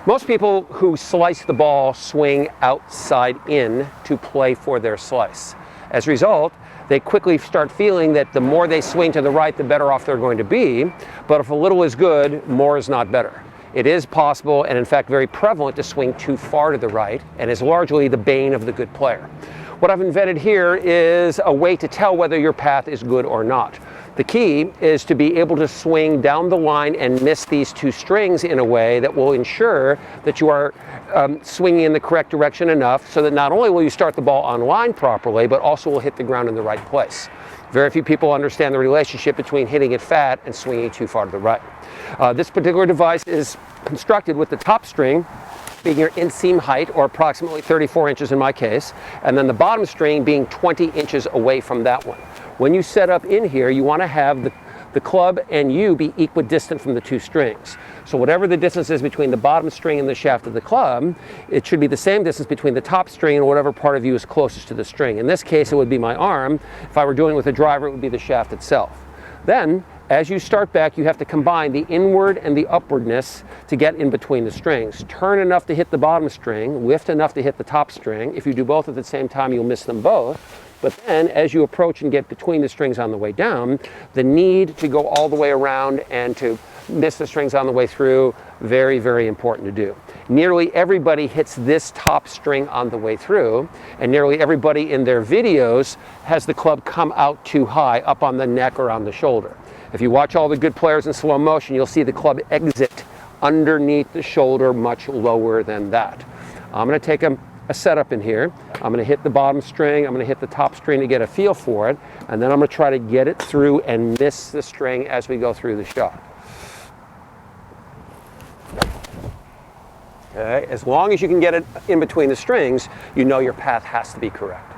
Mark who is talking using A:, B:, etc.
A: Most people who slice the ball swing outside in to play for their slice. As a result, they quickly start feeling that the more they swing to the right, the better off they're going to be. But if a little is good, more is not better. It is possible, and in fact very prevalent, to swing too far to the right, and is largely the bane of the good player. What I've invented here is a way to tell whether your path is good or not. The key is to be able to swing down the line and miss these two strings in a way that will ensure that you are swinging in the correct direction enough so that not only will you start the ball on line properly, but also will hit the ground in the right place. Very few people understand the relationship between hitting it fat and swinging too far to the right. This particular device is constructed with the top string being your inseam height, or approximately 34 inches in my case, and then the bottom string being 20 inches away from that one. When you set up in here, you want to have the club and you be equidistant from the two strings. So whatever the distance is between the bottom string and the shaft of the club, it should be the same distance between the top string and whatever part of you is closest to the string. In this case, it would be my arm. If I were doing it with a driver, it would be the shaft itself. Then, as you start back, you have to combine the inward and the upwardness to get in between the strings. Turn enough to hit the bottom string, lift enough to hit the top string. If you do both at the same time, you'll miss them both. But then, as you approach and get between the strings on the way down, the need to go all the way around and to miss the strings on the way through, very, very important to do. Nearly everybody hits this top string on the way through, and nearly everybody in their videos has the club come out too high, up on the neck or on the shoulder. If you watch all the good players in slow motion, you'll see the club exit underneath the shoulder much lower than that. I'm going to take a setup in here. I'm going to hit the bottom string, I'm going to hit the top string to get a feel for it, and then I'm going to try to get it through and miss the string as we go through the shot. Okay, as long as you can get it in between the strings, you know your path has to be correct.